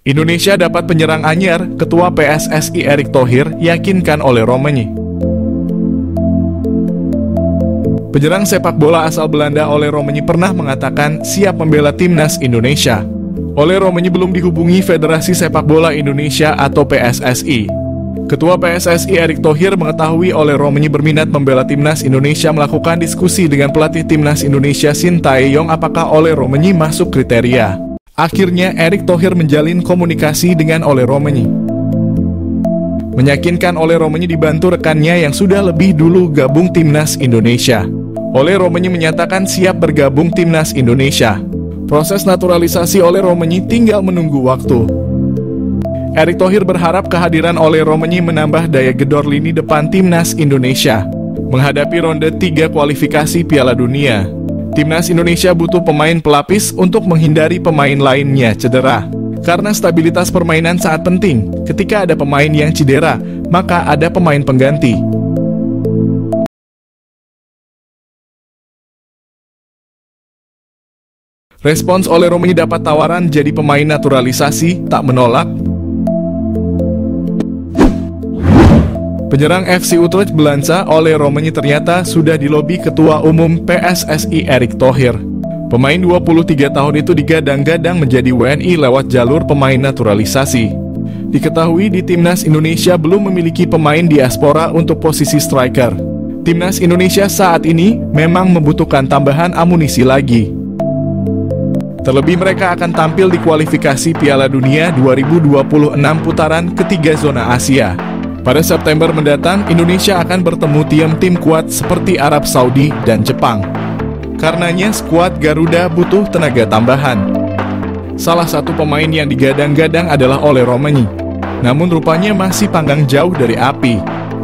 Indonesia dapat penyerang anyar, Ketua PSSI Erick Thohir yakinkan oleh Romani. Penyerang sepak bola asal Belanda Ole Romani pernah mengatakan siap membela timnas Indonesia. Ole Romani belum dihubungi Federasi Sepak Bola Indonesia atau PSSI. Ketua PSSI Erick Thohir mengetahui Ole Romani berminat membela timnas Indonesia melakukan diskusi dengan pelatih timnas Indonesia Shin Tae-yong apakah Ole Romani masuk kriteria. Akhirnya Erick Thohir menjalin komunikasi dengan Ole Romani. Meyakinkan Ole Romani dibantu rekannya yang sudah lebih dulu gabung timnas Indonesia. Ole Romani menyatakan siap bergabung timnas Indonesia. Proses naturalisasi Ole Romani tinggal menunggu waktu. Erick Thohir berharap kehadiran Ole Romani menambah daya gedor lini depan timnas Indonesia menghadapi ronde 3 kualifikasi Piala Dunia. Timnas Indonesia butuh pemain pelapis untuk menghindari pemain lainnya cedera. Karena stabilitas permainan sangat penting, ketika ada pemain yang cedera, maka ada pemain pengganti. Respons Ole Romani dapat tawaran jadi pemain naturalisasi, tak menolak. Penyerang FC Utrecht Belanda Ole Romani ternyata sudah dilobi Ketua Umum PSSI Erick Thohir. Pemain 23 tahun itu digadang-gadang menjadi WNI lewat jalur pemain naturalisasi. Diketahui di timnas Indonesia belum memiliki pemain diaspora untuk posisi striker. Timnas Indonesia saat ini memang membutuhkan tambahan amunisi lagi. Terlebih mereka akan tampil di kualifikasi Piala Dunia 2026 putaran ketiga zona Asia. Pada September mendatang, Indonesia akan bertemu tim kuat seperti Arab Saudi dan Jepang. Karenanya, skuad Garuda butuh tenaga tambahan. Salah satu pemain yang digadang-gadang adalah Ole Romani. Namun rupanya masih panggang jauh dari api.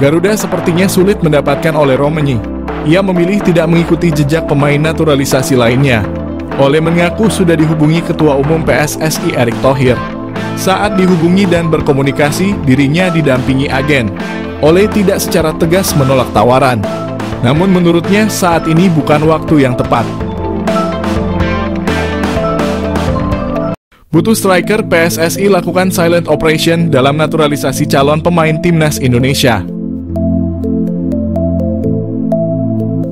Garuda sepertinya sulit mendapatkan Ole Romani. Ia memilih tidak mengikuti jejak pemain naturalisasi lainnya. Ole mengaku sudah dihubungi Ketua Umum PSSI Erick Thohir. Saat dihubungi dan berkomunikasi, dirinya didampingi agen. Ole tidak secara tegas menolak tawaran. Namun menurutnya saat ini bukan waktu yang tepat. Butuh striker, PSSI lakukan silent operation dalam naturalisasi calon pemain timnas Indonesia.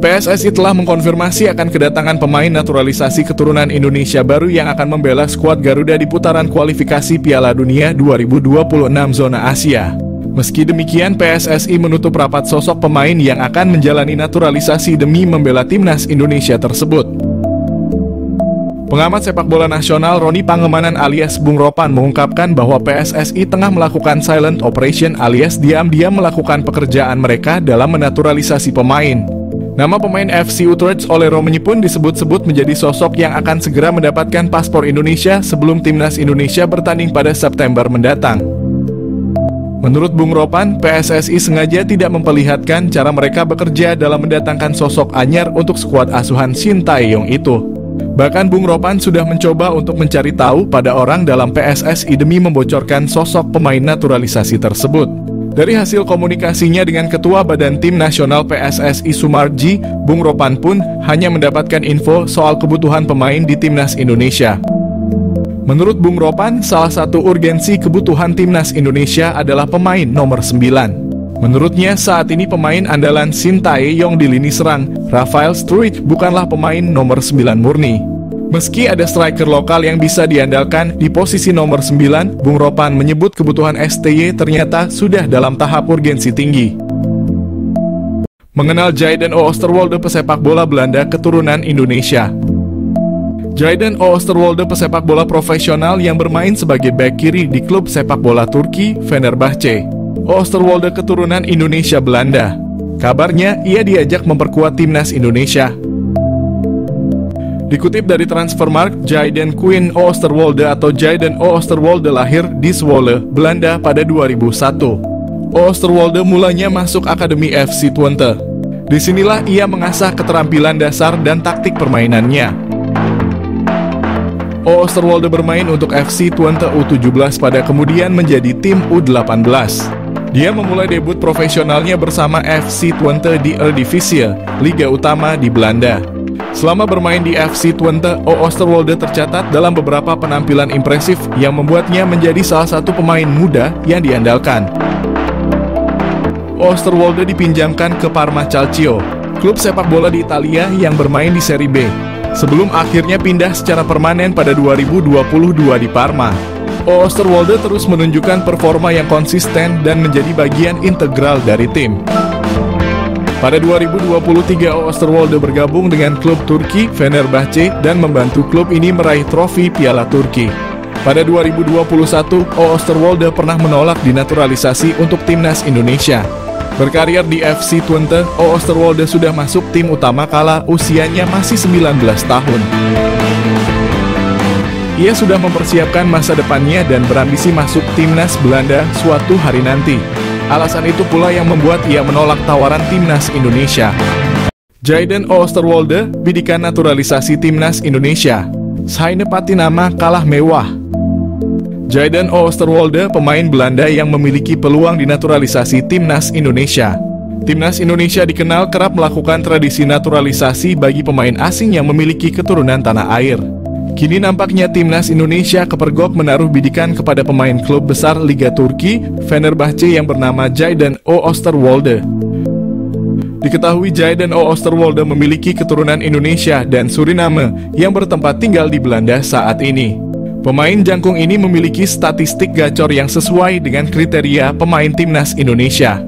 PSSI telah mengkonfirmasi akan kedatangan pemain naturalisasi keturunan Indonesia baru yang akan membela skuad Garuda di putaran kualifikasi Piala Dunia 2026 zona Asia. Meski demikian, PSSI menutup rapat sosok pemain yang akan menjalani naturalisasi demi membela timnas Indonesia tersebut. Pengamat sepak bola nasional Roni Pangemanan alias Bung Ropan mengungkapkan bahwa PSSI tengah melakukan silent operation alias diam-diam melakukan pekerjaan mereka dalam menaturalisasi pemain. Nama pemain FC Utrecht Ole Romani pun disebut-sebut menjadi sosok yang akan segera mendapatkan paspor Indonesia sebelum timnas Indonesia bertanding pada September mendatang. Menurut Bung Ropan, PSSI sengaja tidak memperlihatkan cara mereka bekerja dalam mendatangkan sosok anyar untuk skuad asuhan Shin Tae-yong itu. Bahkan Bung Ropan sudah mencoba untuk mencari tahu pada orang dalam PSSI demi membocorkan sosok pemain naturalisasi tersebut. Dari hasil komunikasinya dengan Ketua Badan Tim Nasional PSSI Sumarji, Bung Ropan pun hanya mendapatkan info soal kebutuhan pemain di timnas Indonesia. Menurut Bung Ropan, salah satu urgensi kebutuhan timnas Indonesia adalah pemain nomor 9. Menurutnya saat ini pemain andalan Shin Tae-yong di lini serang, Rafael Struijk bukanlah pemain nomor 9 murni. Meski ada striker lokal yang bisa diandalkan di posisi nomor 9, Bung Ropan menyebut kebutuhan STY ternyata sudah dalam tahap urgensi tinggi. Mengenal Jayden Oosterwolde pesepak bola Belanda keturunan Indonesia. Jayden Oosterwolde pesepak bola profesional yang bermain sebagai bek kiri di klub sepak bola Turki, Fenerbahce. Oosterwolde keturunan Indonesia Belanda. Kabarnya, ia diajak memperkuat timnas Indonesia. Dikutip dari Transfermarkt, Jayden Quinn Oosterwolde atau Jayden Oosterwolde lahir di Zwolle, Belanda pada 2001. Oosterwolde mulanya masuk Akademi FC Twente. Disinilah ia mengasah keterampilan dasar dan taktik permainannya. Oosterwolde bermain untuk FC Twente U17 pada kemudian menjadi tim U18. Dia memulai debut profesionalnya bersama FC Twente di Eredivisie, Liga Utama di Belanda. Selama bermain di FC Twente, Oosterwolde tercatat dalam beberapa penampilan impresif yang membuatnya menjadi salah satu pemain muda yang diandalkan. Oosterwolde dipinjamkan ke Parma Calcio, klub sepak bola di Italia yang bermain di Serie B, sebelum akhirnya pindah secara permanen pada 2022 di Parma. Oosterwolde terus menunjukkan performa yang konsisten dan menjadi bagian integral dari tim. Pada 2023, Oosterwolde bergabung dengan klub Turki Fenerbahce dan membantu klub ini meraih trofi Piala Turki. Pada 2021, Oosterwolde pernah menolak dinaturalisasi untuk timnas Indonesia. Berkarir di FC Twente, Oosterwolde sudah masuk tim utama kala usianya masih 19 tahun. Ia sudah mempersiapkan masa depannya dan berambisi masuk timnas Belanda suatu hari nanti. Alasan itu pula yang membuat ia menolak tawaran timnas Indonesia. Jayden Oosterwolde, bidikan naturalisasi timnas Indonesia. Seine Patinama kalah mewah. Jayden Oosterwolde, pemain Belanda yang memiliki peluang dinaturalisasi timnas Indonesia. Timnas Indonesia dikenal kerap melakukan tradisi naturalisasi bagi pemain asing yang memiliki keturunan tanah air. Kini nampaknya timnas Indonesia kepergok menaruh bidikan kepada pemain klub besar Liga Turki, Fenerbahce yang bernama Jayden Oosterwolde. Diketahui Jayden Oosterwolde memiliki keturunan Indonesia dan Suriname yang bertempat tinggal di Belanda saat ini. Pemain jangkung ini memiliki statistik gacor yang sesuai dengan kriteria pemain timnas Indonesia.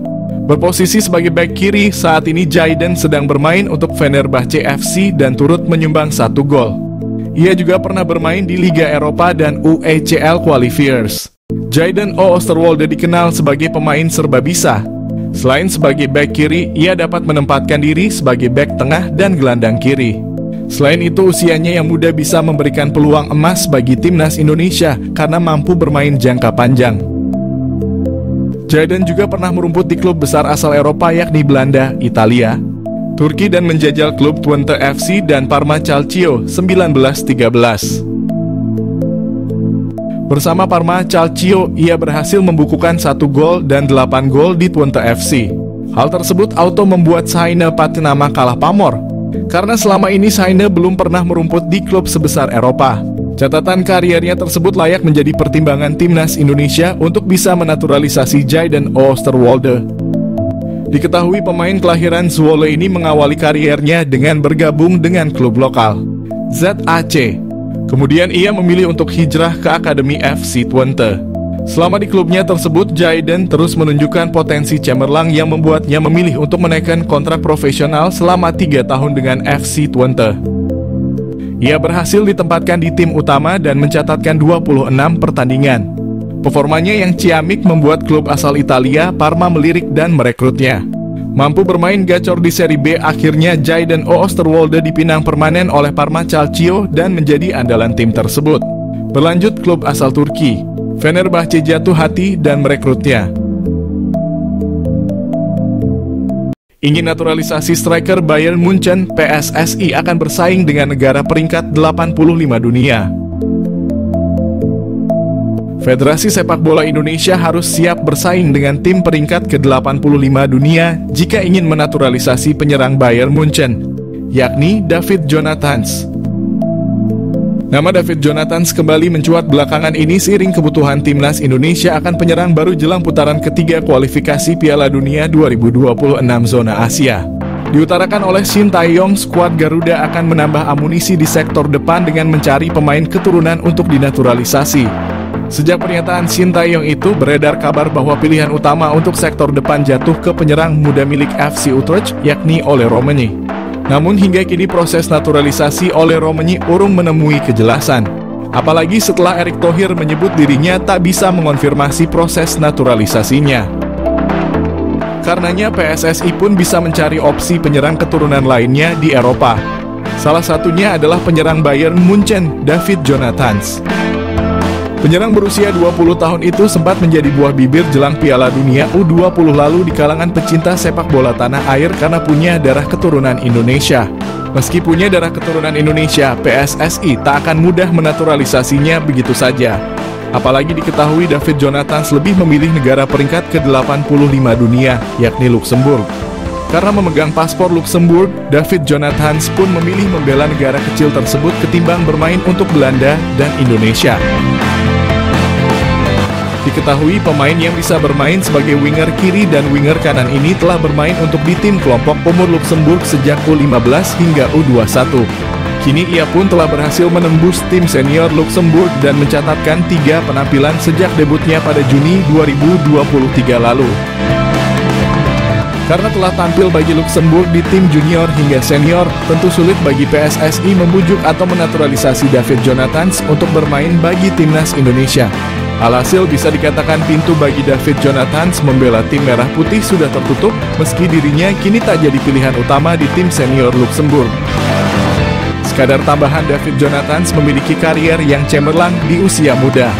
Berposisi sebagai bek kiri, saat ini Jayden sedang bermain untuk Fenerbahce FC dan turut menyumbang 1 gol. Ia juga pernah bermain di Liga Eropa dan UECL Qualifiers. Jayden Oosterwolde dikenal sebagai pemain serba bisa. Selain sebagai bek kiri, ia dapat menempatkan diri sebagai bek tengah dan gelandang kiri. Selain itu, usianya yang muda bisa memberikan peluang emas bagi timnas Indonesia karena mampu bermain jangka panjang. Jayden juga pernah merumput di klub besar asal Eropa yakni Belanda, Italia, Turki dan menjajal klub Twente FC dan Parma Calcio 1913. Bersama Parma Calcio, ia berhasil membukukan 1 gol dan 8 gol di Twente FC. Hal tersebut auto membuat Seine Patinama kalah pamor, karena selama ini Seine belum pernah merumput di klub sebesar Eropa. Catatan kariernya tersebut layak menjadi pertimbangan timnas Indonesia untuk bisa menaturalisasi Jayden Oosterwolde. Diketahui pemain kelahiran Zwolle ini mengawali kariernya dengan bergabung dengan klub lokal, ZAC. Kemudian ia memilih untuk hijrah ke Akademi FC Twente. Selama di klubnya tersebut, Jayden terus menunjukkan potensi cemerlang yang membuatnya memilih untuk menaikkan kontrak profesional selama 3 tahun dengan FC Twente. Ia berhasil ditempatkan di tim utama dan mencatatkan 26 pertandingan. Performanya yang ciamik membuat klub asal Italia, Parma, melirik dan merekrutnya. Mampu bermain gacor di Serie B, akhirnya Jayden Oosterwolde dipinang permanen oleh Parma Calcio dan menjadi andalan tim tersebut. Berlanjut, klub asal Turki, Fenerbahce, jatuh hati dan merekrutnya. Ingin naturalisasi striker Bayern Munchen, PSSI akan bersaing dengan negara peringkat 85 dunia. Federasi Sepak Bola Indonesia harus siap bersaing dengan tim peringkat ke-85 dunia jika ingin menaturalisasi penyerang Bayern Munchen, yakni David Jonathans. Nama David Jonathans kembali mencuat belakangan ini seiring kebutuhan timnas Indonesia akan penyerang baru jelang putaran ketiga kualifikasi Piala Dunia 2026 zona Asia. Diutarakan oleh Shin Tae-yong, skuad Garuda akan menambah amunisi di sektor depan dengan mencari pemain keturunan untuk dinaturalisasi. Sejak pernyataan Shin Tae-yong itu, beredar kabar bahwa pilihan utama untuk sektor depan jatuh ke penyerang muda milik FC Utrecht, yakni Ole Romani. Namun hingga kini proses naturalisasi Ole Romani urung menemui kejelasan. Apalagi setelah Erick Thohir menyebut dirinya tak bisa mengonfirmasi proses naturalisasinya. Karenanya PSSI pun bisa mencari opsi penyerang keturunan lainnya di Eropa. Salah satunya adalah penyerang Bayern Munchen, David Jonathans. Penyerang berusia 20 tahun itu sempat menjadi buah bibir jelang Piala Dunia U20 lalu di kalangan pecinta sepak bola tanah air karena punya darah keturunan Indonesia. Meski punya darah keturunan Indonesia, PSSI tak akan mudah menaturalisasinya begitu saja. Apalagi diketahui David Jonathans lebih memilih negara peringkat ke-85 dunia, yakni Luxembourg. Karena memegang paspor Luxembourg, David Jonathans pun memilih membela negara kecil tersebut ketimbang bermain untuk Belanda dan Indonesia. Diketahui pemain yang bisa bermain sebagai winger kiri dan winger kanan ini telah bermain untuk di tim kelompok umur Luxembourg sejak U15 hingga U21. Kini ia pun telah berhasil menembus tim senior Luxembourg dan mencatatkan 3 penampilan sejak debutnya pada Juni 2023 lalu. Karena telah tampil bagi Luxembourg di tim junior hingga senior, tentu sulit bagi PSSI membujuk atau menaturalisasi David Jonathans untuk bermain bagi timnas Indonesia. Alhasil bisa dikatakan pintu bagi David Jonathans membela tim merah putih sudah tertutup, meski dirinya kini tak jadi pilihan utama di tim senior Luxembourg. Sekadar tambahan, David Jonathans memiliki karier yang cemerlang di usia muda.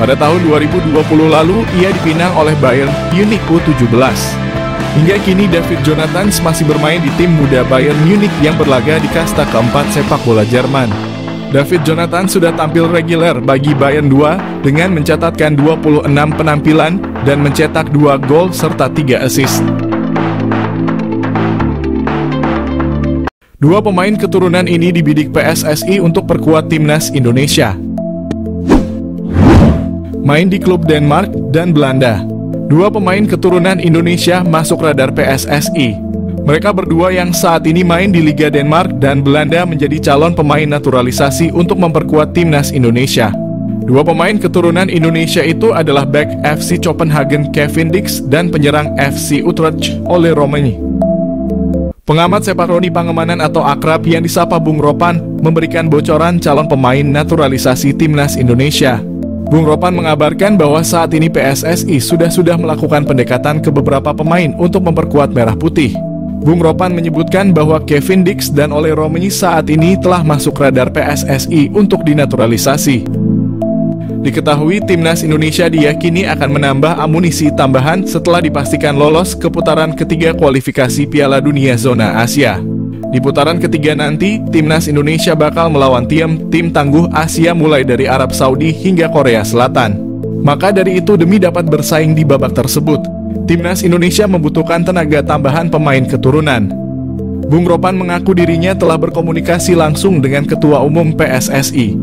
Pada tahun 2020 lalu, ia dipinang oleh Bayern Munich U17. Hingga kini David Jonathans masih bermain di tim muda Bayern Munich yang berlaga di kasta keempat sepak bola Jerman. David Jonathans sudah tampil reguler bagi Bayern 2 dengan mencatatkan 26 penampilan dan mencetak 2 gol serta 3 assist. Dua pemain keturunan ini dibidik PSSI untuk perkuat timnas Indonesia. Main di klub Denmark dan Belanda. Dua pemain keturunan Indonesia masuk radar PSSI. Mereka berdua yang saat ini main di Liga Denmark dan Belanda menjadi calon pemain naturalisasi untuk memperkuat timnas Indonesia. Dua pemain keturunan Indonesia itu adalah bek FC Copenhagen Kevin Dix dan penyerang FC Utrecht Ole Roemeny. Pengamat sepak Roni Pangemanan atau akrab yang disapa Bung Ropan memberikan bocoran calon pemain naturalisasi timnas Indonesia. Bung Ropan mengabarkan bahwa saat ini PSSI sudah melakukan pendekatan ke beberapa pemain untuk memperkuat merah putih. Bung Ropan menyebutkan bahwa Kevin Dix dan Ole Roemeny saat ini telah masuk radar PSSI untuk dinaturalisasi. Diketahui timnas Indonesia diyakini akan menambah amunisi tambahan setelah dipastikan lolos ke putaran ketiga kualifikasi Piala Dunia Zona Asia. Di putaran ketiga nanti, timnas Indonesia bakal melawan tim tangguh Asia mulai dari Arab Saudi hingga Korea Selatan. Maka dari itu demi dapat bersaing di babak tersebut, timnas Indonesia membutuhkan tenaga tambahan pemain keturunan. Bung Ropan mengaku dirinya telah berkomunikasi langsung dengan Ketua Umum PSSI,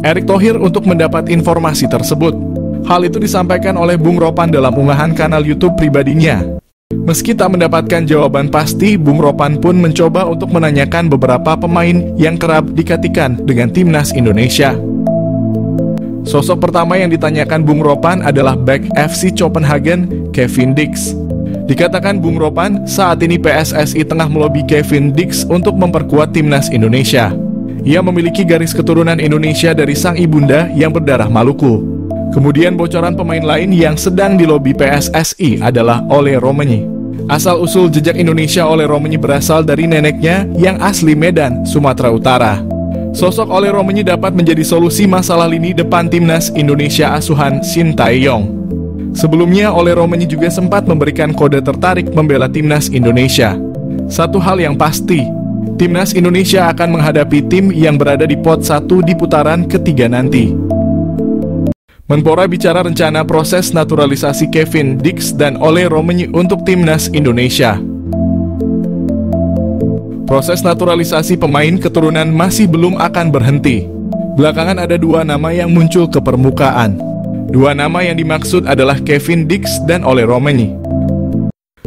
Erick Thohir, untuk mendapat informasi tersebut. Hal itu disampaikan oleh Bung Ropan dalam unggahan kanal YouTube pribadinya. Meski tak mendapatkan jawaban pasti, Bung Ropan pun mencoba untuk menanyakan beberapa pemain yang kerap dikaitkan dengan timnas Indonesia. Sosok pertama yang ditanyakan Bung Ropan adalah bek FC Copenhagen, Kevin Dix. Dikatakan Bung Ropan, saat ini PSSI tengah melobi Kevin Dix untuk memperkuat timnas Indonesia. Ia memiliki garis keturunan Indonesia dari sang ibunda yang berdarah Maluku. Kemudian bocoran pemain lain yang sedang dilobi PSSI adalah Ole Roemeny. Asal-usul jejak Indonesia Ole Roemeny berasal dari neneknya yang asli Medan, Sumatera Utara. Sosok Ole Roemeny dapat menjadi solusi masalah lini depan timnas Indonesia asuhan Shin Tae-yong. Sebelumnya, Ole Roemeny juga sempat memberikan kode tertarik membela timnas Indonesia. Satu hal yang pasti, timnas Indonesia akan menghadapi tim yang berada di pot 1 di putaran ketiga nanti. Menpora bicara rencana proses naturalisasi Kevin Dix dan Ole Roemeny untuk timnas Indonesia. Proses naturalisasi pemain keturunan masih belum akan berhenti. Belakangan ada dua nama yang muncul ke permukaan. Dua nama yang dimaksud adalah Kevin Dix dan Ole Roemeny.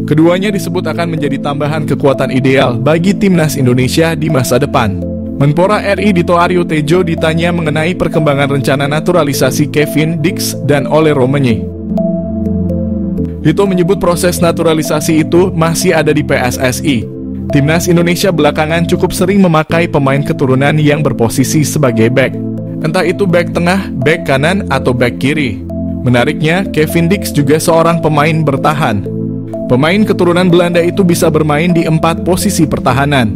Keduanya disebut akan menjadi tambahan kekuatan ideal bagi timnas Indonesia di masa depan. Menpora RI Dito Aryo Tejo ditanya mengenai perkembangan rencana naturalisasi Kevin Dix dan Ole Roemeny. Dito menyebut proses naturalisasi itu masih ada di PSSI. Timnas Indonesia belakangan cukup sering memakai pemain keturunan yang berposisi sebagai bek. Entah itu bek tengah, bek kanan, atau bek kiri. Menariknya, Kevin Dix juga seorang pemain bertahan. Pemain keturunan Belanda itu bisa bermain di 4 posisi pertahanan.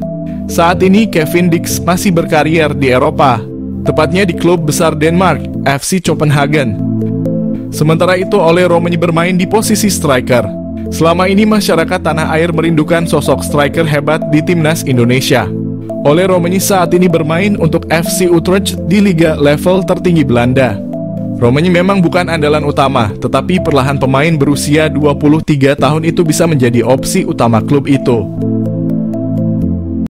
Saat ini Kevin Dix masih berkarier di Eropa, tepatnya di klub besar Denmark, FC Copenhagen. Sementara itu Ole Roemeny bermain di posisi striker. Selama ini masyarakat tanah air merindukan sosok striker hebat di timnas Indonesia. Ole Roemeny saat ini bermain untuk FC Utrecht di liga level tertinggi Belanda. Romagnoli memang bukan andalan utama, tetapi perlahan pemain berusia 23 tahun itu bisa menjadi opsi utama klub itu.